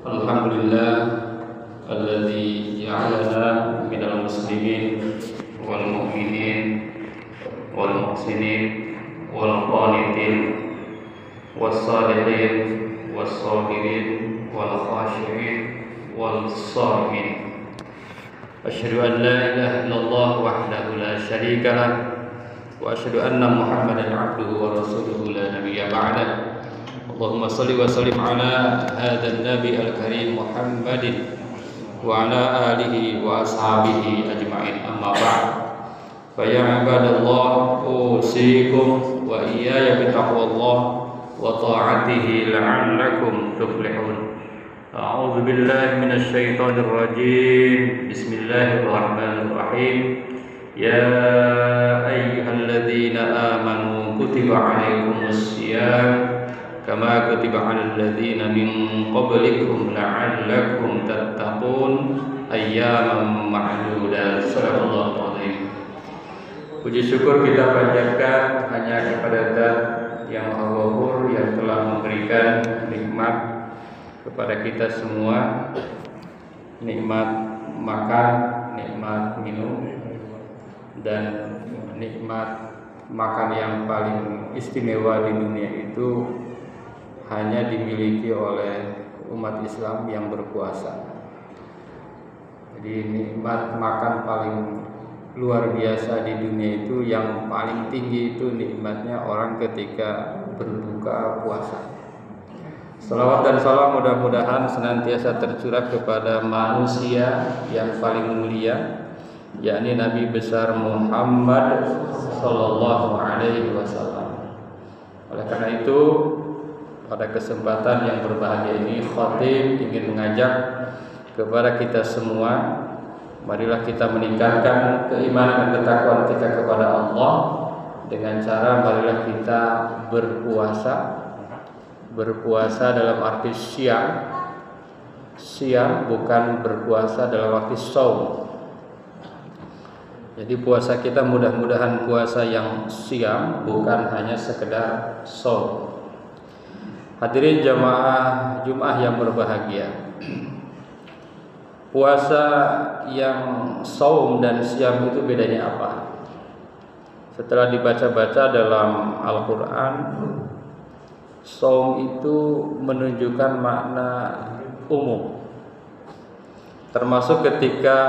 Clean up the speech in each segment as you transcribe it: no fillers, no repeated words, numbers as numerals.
Alhamdulillah alladzi ja'alana minal muslimin wal mu'minin wal muhsinin wal qanitin was salihin was sabirin wal khashi'in wal sa'imin. Asyhadu an la ilaha illallah wahdahu la syarika lah wa asyhadu anna Muhammadan 'abduhu wa rasuluhu la nabiyya ba'dah. Allahumma salli wa sallim ala hadzal nabi al-karim Muhammadin wa ala alihi wa ashabihi ajma'in, amma ba'd. Fa ya ibadallah, usikum wa iyaya bi taqwallah wa ta'atihi la'allakum tuflihun. A'udzu billahi minasy syaithanir rajim. Bismillahirrahmanirrahim. Ya ayyuhalladzina amanu kutiba 'alaikumus syiyam kama kutiba 'alal ladzina min qablikum la'allakum tattaqun ayyaman ma'dudat. Sallallahu alaihi. Puji syukur kita panjatkan hanya kepada Zat yang Maha Ghafur, yang telah memberikan nikmat kepada kita semua, nikmat makan, nikmat minum, dan nikmat makan yang paling istimewa di dunia itu hanya dimiliki oleh umat Islam yang berpuasa. Jadi nikmat makan paling luar biasa di dunia itu, yang paling tinggi itu nikmatnya orang ketika berbuka puasa. Salawat dan salam mudah-mudahan senantiasa tercurah kepada manusia yang paling mulia, yakni Nabi besar Muhammad sallallahu alaihi wasallam. Oleh karena itu, pada kesempatan yang berbahagia ini, khatib ingin mengajak kepada kita semua, marilah kita meningkatkan keimanan dan ketakwaan kita kepada Allah dengan cara marilah kita berpuasa dalam arti siang, bukan berpuasa dalam arti shaum. Jadi puasa kita mudah-mudahan puasa yang siang, bukan hanya sekedar shaum. Hadirin jamaah Jumat yang berbahagia, puasa yang shaum dan siam itu bedanya apa? Setelah dibaca-baca dalam Al-Quran, shaum itu menunjukkan makna umum, termasuk ketika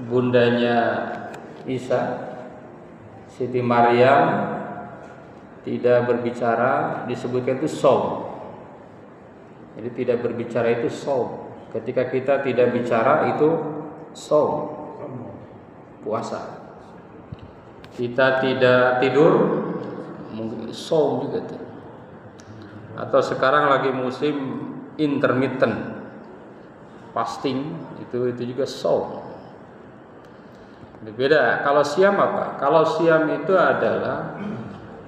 bundanya Isa, Siti Maryam, tidak berbicara, disebutkan itu shaum. Jadi tidak berbicara itu shaum. Ketika kita tidak bicara itu shaum, puasa. Kita tidak tidur, mungkin shaum juga tuh. Atau sekarang lagi musim intermittent fasting, itu juga shaum. Beda. Kalau siam apa? Kalau siam itu adalah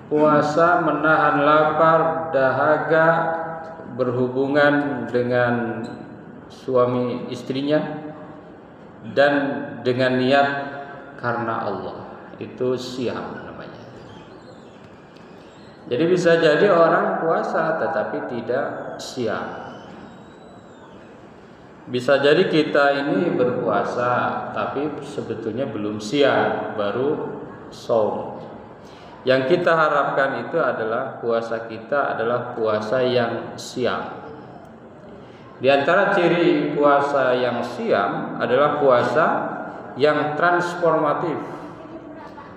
puasa menahan lapar, dahaga, berhubungan dengan suami istrinya, dan dengan niat karena Allah. Itu siam namanya. Jadi bisa jadi orang puasa tetapi tidak siam. Bisa jadi kita ini berpuasa tapi sebetulnya belum siam, baru shaum. Yang kita harapkan itu adalah puasa kita adalah puasa yang siam. Di antara ciri puasa yang siam adalah puasa yang transformatif,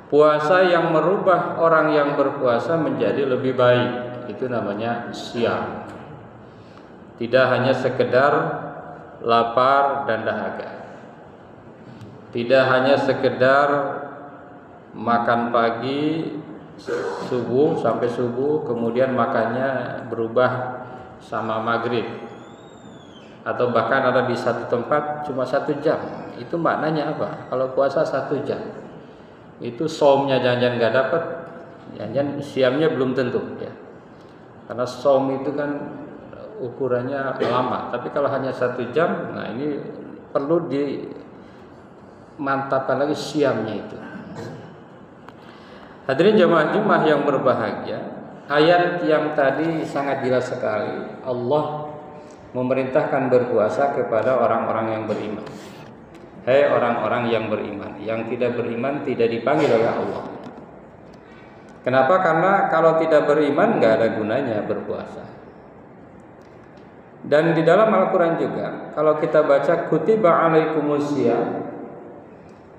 puasa yang merubah orang yang berpuasa menjadi lebih baik. Itu namanya siam. Tidak hanya sekedar lapar dan dahaga, tidak hanya sekedar makan pagi subuh sampai subuh, kemudian makannya berubah sama maghrib, atau bahkan ada di satu tempat cuma 1 jam. Itu maknanya apa? Kalau puasa 1 jam itu shaumnya jangan-jangan nggak dapat, jangan siamnya belum tentu ya, karena shaum itu kan ukurannya lama. Tapi kalau hanya 1 jam, nah ini perlu dimantapkan lagi siamnya itu. Hadirin jamaah Jumat yang berbahagia, ayat yang tadi sangat jelas sekali. Allah memerintahkan berpuasa kepada orang-orang yang beriman. Hei orang-orang yang beriman, yang tidak beriman tidak dipanggil oleh Allah. Kenapa? Karena kalau tidak beriman nggak ada gunanya berpuasa. Dan di dalam Al-Quran juga, kalau kita baca kutiba alaikumusiyam,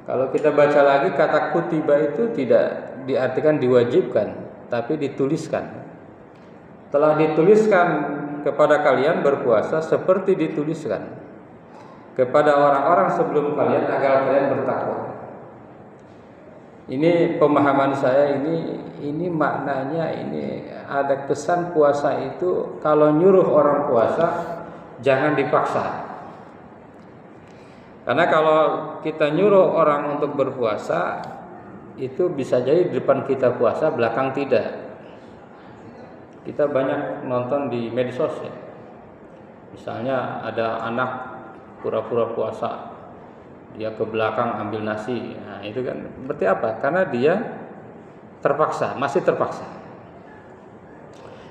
kalau kita baca lagi kata kutiba itu tidak diartikan diwajibkan, tapi dituliskan. Telah dituliskan kepada kalian berpuasa seperti dituliskan kepada orang-orang sebelum kalian agar kalian bertakwa. Ini pemahaman saya, ini maknanya, ini ada kesan puasa itu kalau nyuruh orang puasa jangan dipaksa. Karena kalau kita nyuruh orang untuk berpuasa itu bisa jadi di depan kita puasa, belakang tidak. Kita banyak nonton di medsos ya. Misalnya ada anak pura-pura puasa, dia ke belakang ambil nasi. Nah, itu kan berarti apa? Karena dia terpaksa, masih terpaksa.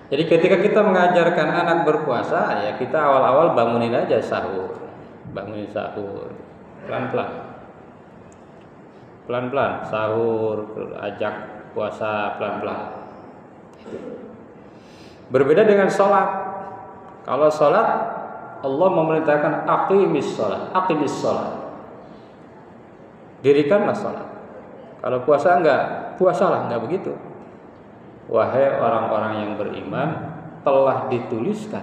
Jadi ketika kita mengajarkan anak berpuasa, ya kita awal-awal bangunin aja sahur. Bangunin sahur. Pelan-pelan sahur, ajak puasa pelan-pelan. Berbeda dengan sholat. Kalau sholat Allah memerintahkan aqimis sholat. Dirikanlah sholat. Kalau puasa enggak, puasalah, enggak begitu. Wahai orang-orang yang beriman, telah dituliskan,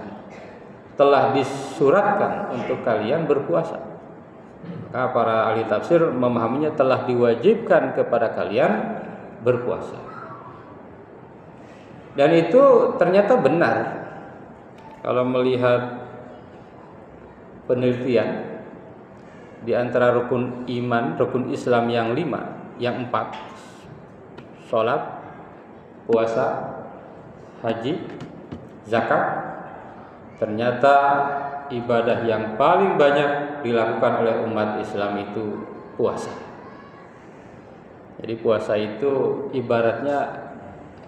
telah disuratkan untuk kalian berpuasa. Maka para ahli tafsir memahaminya telah diwajibkan kepada kalian berpuasa. Dan itu ternyata benar. Kalau melihat penelitian di antara rukun iman, rukun Islam yang 5, yang 4, sholat, puasa, haji, zakat, ternyata ibadah yang paling banyak dilakukan oleh umat Islam itu puasa. Jadi puasa itu ibaratnya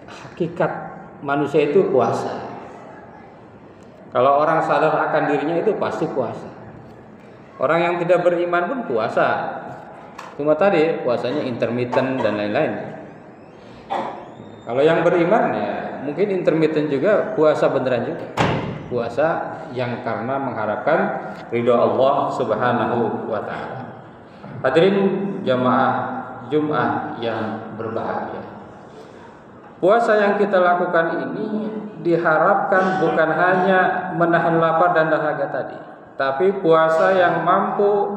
hakikat manusia itu puasa. Kalau orang sadar akan dirinya itu pasti puasa. Orang yang tidak beriman pun puasa. Cuma tadi puasanya intermittent dan lain-lain. Kalau yang beriman ya mungkin intermittent juga, puasa beneran juga. Puasa yang karena mengharapkan ridho Allah Subhanahu wa taala. Hadirin jamaah Jumat yang berbahagia. Puasa yang kita lakukan ini diharapkan bukan hanya menahan lapar dan dahaga tadi, tapi puasa yang mampu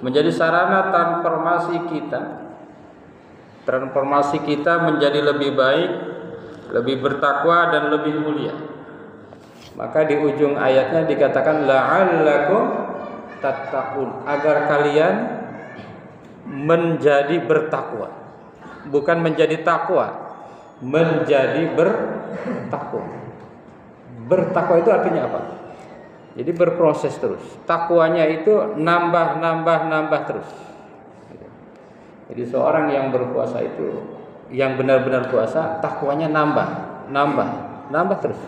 menjadi sarana transformasi kita. Transformasi kita menjadi lebih baik, lebih bertakwa dan lebih mulia. Maka di ujung ayatnya dikatakan la'allakum tattaqun, agar kalian menjadi bertakwa. Bukan menjadi takwa, menjadi bertakwa. Bertakwa itu artinya apa? Jadi berproses terus. Takwanya itu nambah terus. Jadi seorang yang berpuasa itu, yang benar-benar puasa, takwanya nambah terus.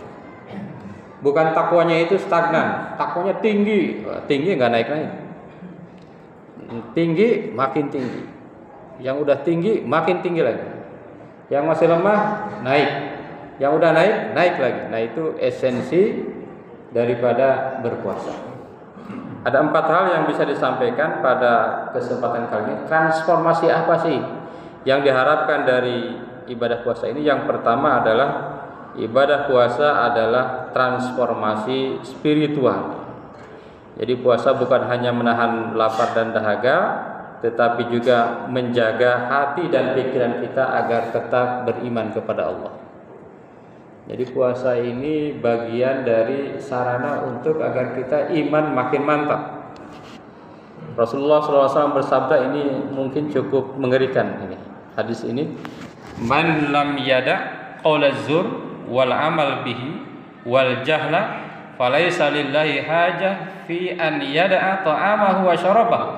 Bukan takwanya itu stagnan, takwanya tinggi nggak naik-naik. Tinggi makin tinggi. Yang udah tinggi makin tinggi lagi. Yang masih lemah naik. Yang udah naik lagi. Nah, itu esensi daripada berpuasa. Ada 4 hal yang bisa disampaikan pada kesempatan kali ini. Transformasi apa sih yang diharapkan dari ibadah puasa ini? Yang pertama adalah ibadah puasa adalah transformasi spiritual. Jadi puasa bukan hanya menahan lapar dan dahaga, tetapi juga menjaga hati dan pikiran kita agar tetap beriman kepada Allah. Jadi puasa ini bagian dari sarana untuk agar kita iman makin mantap. Rasulullah SAW bersabda, ini mungkin cukup mengerikan ini hadis ini. Man lam yada qaulaz zur wal amal bihi wal jahla falaisa lillahi hajah fi an yada'a ta'amahu wa syarabahu.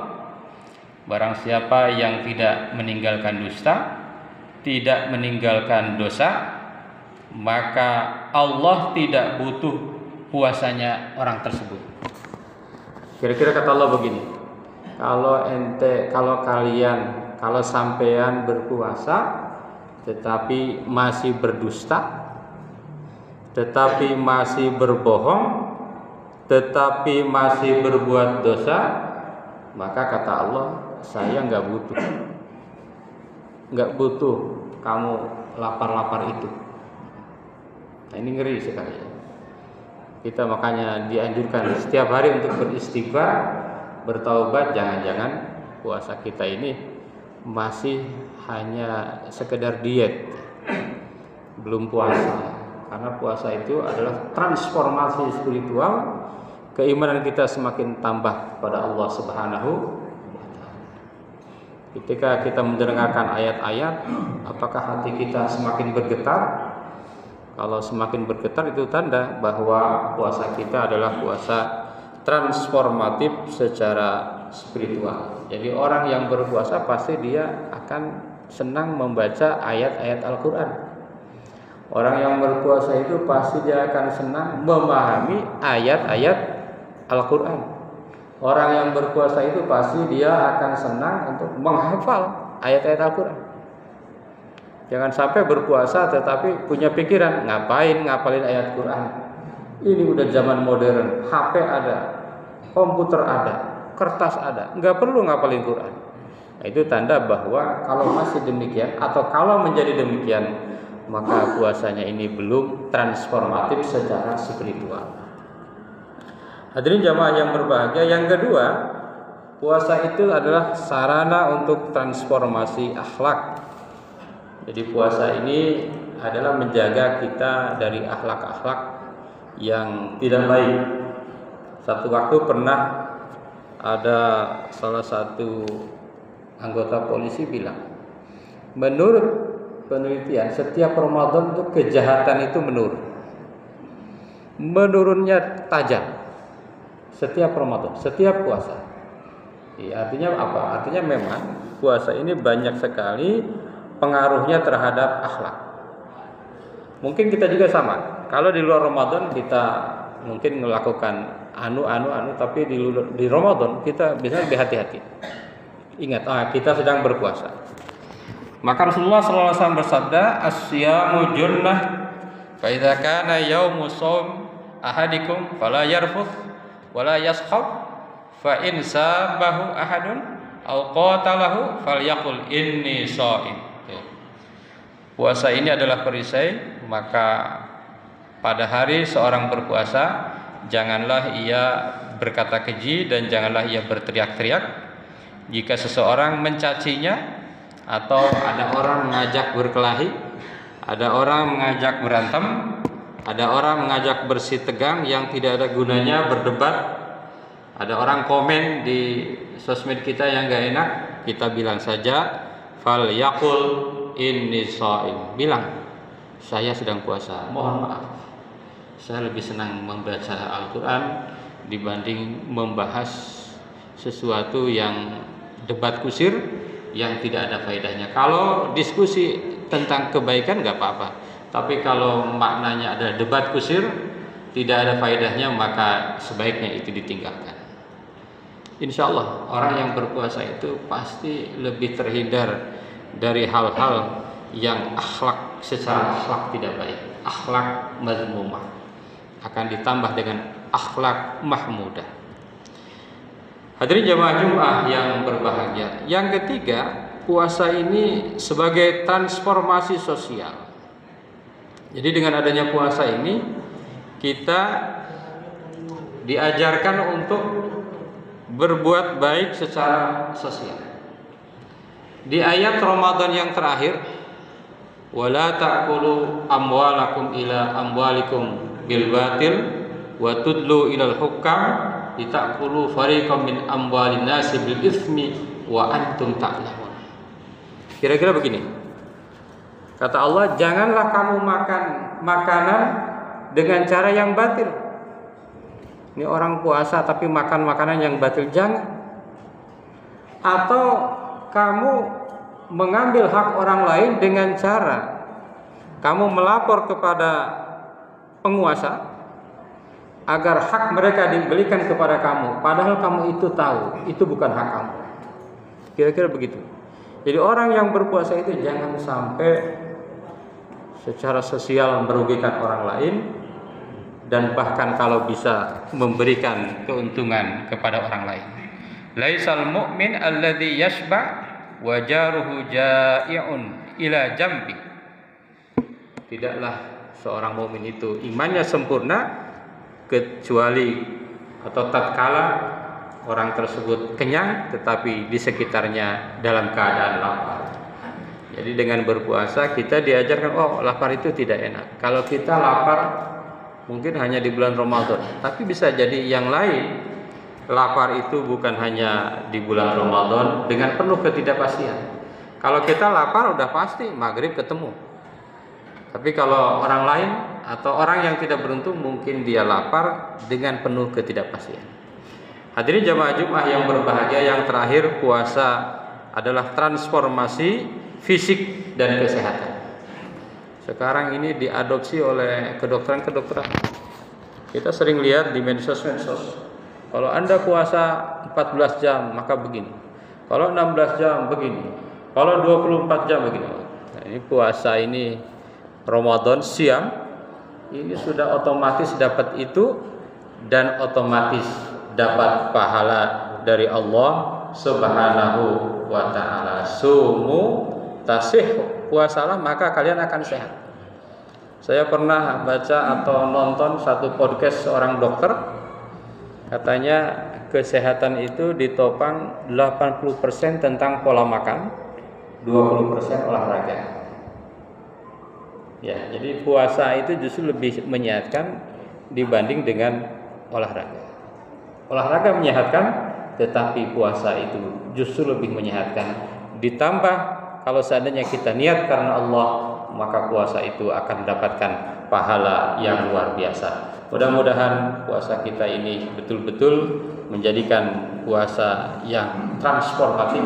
Barang siapa yang tidak meninggalkan dusta, tidak meninggalkan dosa, maka Allah tidak butuh puasanya orang tersebut. Kira-kira kata Allah begini, kalau sampean berpuasa tetapi masih berdusta, tetapi masih berbohong, tetapi masih berbuat dosa, maka kata Allah, saya nggak butuh kamu lapar-lapar itu. Nah, ini ngeri sekali ya. Kita makanya dianjurkan setiap hari untuk beristighfar, bertaubat. Jangan-jangan puasa kita ini masih hanya sekedar diet, belum puasa. Karena puasa itu adalah transformasi spiritual, keimanan kita semakin tambah pada Allah Subhanahu wa Ta'ala. Ketika kita mendengarkan ayat-ayat, apakah hati kita semakin bergetar? Kalau semakin bergetar itu tanda bahwa puasa kita adalah puasa transformatif secara spiritual. Jadi orang yang berpuasa pasti dia akan senang membaca ayat-ayat Al-Quran. Orang yang berpuasa itu pasti dia akan senang memahami ayat-ayat Al-Quran. Orang yang berpuasa itu pasti dia akan senang untuk menghafal ayat-ayat Al-Quran. Jangan sampai berpuasa tetapi punya pikiran ngapain ngapalin ayat Quran. Ini udah zaman modern, HP ada, komputer ada, kertas ada, nggak perlu ngapalin Quran. Nah, itu tanda bahwa kalau masih demikian atau kalau menjadi demikian, maka puasanya ini belum transformatif secara spiritual. Hadirin jamaah yang berbahagia, yang kedua, puasa itu adalah sarana untuk transformasi akhlak. Jadi puasa ini adalah menjaga kita dari akhlak-akhlak yang tidak baik. Satu waktu pernah ada salah satu anggota polisi bilang, menurut penelitian setiap Ramadan itu kejahatan itu menurunnya tajam. Setiap Ramadan, setiap puasa. Ya, artinya apa? Artinya memang puasa ini banyak sekali pengaruhnya terhadap akhlak. Mungkin kita juga sama. Kalau di luar Ramadan kita mungkin melakukan anu, tapi di Ramadan kita bisa lebih hati-hati. Ingat, kita sedang berpuasa. Maka Rasulullah SAW bersabda, "As-siyamu junnah, fa idza kana yaumu shaum ahadikum fala yarfuth wala yaskhab, fa in sabahu ahadun aw qatalahu falyaqul inni shaim." Puasa ini adalah perisai, maka pada hari seorang berpuasa janganlah ia berkata keji dan janganlah ia berteriak-teriak. Jika seseorang mencacinya atau ada orang mengajak berkelahi, ada orang mengajak berantem, ada orang mengajak bersih tegang yang tidak ada gunanya berdebat, ada orang komen di sosmed kita yang gak enak, kita bilang saja fal yaqul inni shaim. Bilang, saya sedang puasa, mohon maaf, saya lebih senang membaca Al-Quran dibanding membahas sesuatu yang debat kusir yang tidak ada faedahnya. Kalau diskusi tentang kebaikan gak apa-apa, tapi kalau maknanya ada debat kusir, tidak ada faedahnya, maka sebaiknya itu ditinggalkan. Insya Allah orang yang berpuasa itu pasti lebih terhindar dari hal-hal yang secara akhlak tidak baik, akhlak mazmumah, akan ditambah dengan akhlak mahmudah. Hadirin jamaah Jumat yang berbahagia, yang ketiga, puasa ini sebagai transformasi sosial. Jadi dengan adanya puasa ini kita diajarkan untuk berbuat baik secara sosial. Di ayat Ramadan yang terakhir, wala ta'kulu amwalakum ila amwalikum bil batil wa tudlu ilal hukam litakulu fariqam min amwalin nasi bil itsmi wa antum ta'lamun. Kira-kira begini. Kata Allah, janganlah kamu makan makanan dengan cara yang batil. Ini orang puasa tapi makan makanan yang batil, jangan. Atau kamu mengambil hak orang lain dengan cara kamu melapor kepada penguasa agar hak mereka diberikan kepada kamu, padahal kamu itu tahu itu bukan hak kamu. Kira-kira begitu. Jadi orang yang berpuasa itu jangan sampai secara sosial merugikan orang lain, dan bahkan kalau bisa memberikan keuntungan kepada orang lain. Laisal mu'min alladhi yashba' wa jaruhu ja'i'un ila jambi. Tidaklah seorang mukmin itu imannya sempurna kecuali atau tatkala orang tersebut kenyang tetapi di sekitarnya dalam keadaan lapar. Jadi dengan berpuasa kita diajarkan, oh lapar itu tidak enak. Kalau kita lapar mungkin hanya di bulan Ramadan, tapi bisa jadi yang lain lapar itu bukan hanya di bulan Ramadan dengan penuh ketidakpastian. Kalau kita lapar udah pasti maghrib ketemu. Tapi kalau orang lain atau orang yang tidak beruntung mungkin dia lapar dengan penuh ketidakpastian. Hadirin jamaah Jumat yang berbahagia, yang terakhir puasa adalah transformasi fisik dan kesehatan. Sekarang ini diadopsi oleh kedokteran. Kita sering lihat di medsos. Kalau Anda puasa 14 jam maka begini. Kalau 16 jam begini. Kalau 24 jam begini. Nah, ini puasa ini Ramadan siam ini sudah otomatis dapat itu dan otomatis dapat pahala dari Allah Subhanahu wa ta'ala. Sumu tasih, puasalah maka kalian akan sehat. Saya pernah baca atau nonton satu podcast seorang dokter, katanya kesehatan itu ditopang 80% tentang pola makan, 20% olahraga. Ya, jadi puasa itu justru lebih menyehatkan dibanding dengan olahraga. Olahraga menyehatkan, tetapi puasa itu justru lebih menyehatkan. Ditambah kalau seandainya kita niat karena Allah, maka puasa itu akan mendapatkan pahala yang luar biasa. Mudah-mudahan puasa kita ini betul-betul menjadikan puasa yang transformatif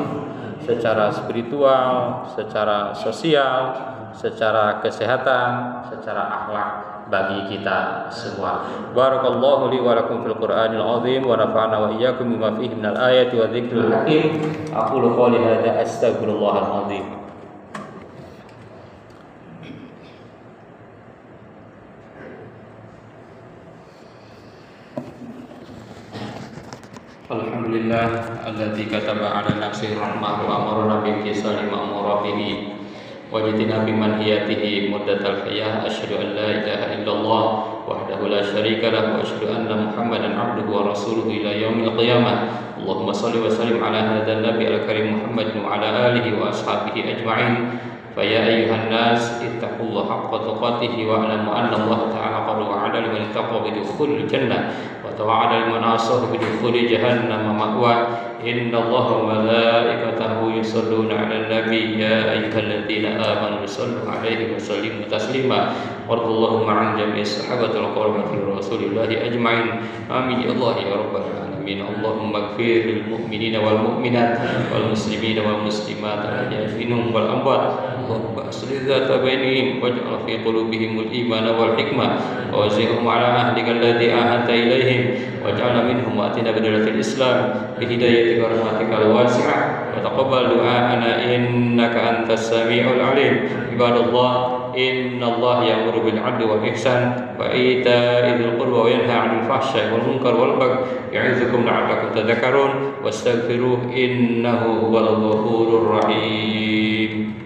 secara spiritual, secara sosial, secara kesehatan, secara akhlak bagi kita semua. Barakallahu li wa lakum fil Qur'anil azim wa nafa'ana wa iyyakum bima fihi minal ayati wa dzikril hakim. Aqulu qouli hadza astaghfirullahal azim. Alhamdulillah alladzi kataba 'ala nafsihi rahmah wa amarna bi imtisali ma'muratihi wajidina bimanhiyatihi muddatal hayah. Asyhadu an la ilaha illallah wahdahu la syarika lahu wa asyhadu anna Muhammadan abduhu wa rasuluhu ila yaumil qiyamah. Allahumma shalli wa sallim ala hadzal nabi al-karim Muhammad wa ala alihi wa ashabihi ajma'in. Fa ya ayyuhan nas ittaqullaha haqqa tuqatih wa alamu anna Allah ta'ala qad wa'ada liman ittaqa bi dukhulil jannah wa tawa'ada liman asahu bi dukhuli jahannam ma'wa. Inna Allah wa malaikatahu yusalluna 'alan nabi ya ayyuhalladzina amanu sallu 'alaihi wa sallimu taslima. Warḍallahu ma'an jami'i sahabatil qurrati rasulillahi ajma'in. Amin ya Allah ya rabbal alamin. Allahumma ighfir lil mu'minina wal mu'minat wal muslimina wal muslimat al-ahya'i minhum wal amwat. Allahumma aslih dzata bainihim waj'al fi qulubihimul imana wal hikmah wa wazihhum 'ala ahdika alladzi ahadta ilaihim waj'alna minhum wa atina bidalatil islam bi hidayatika wa rahmatikal wasi'ah wa taqabbal du'aana innaka antas sami'ul 'alim. Ibadallah, innallaha ya'muru bil 'adli wal ihsan wa ita'i dzil qurba wa yanha 'anil fahsya'i wal munkar wal baghi ya'izukum la'allakum tadhakkarun wastaghfiruhu innahu huwal ghafurur rahim.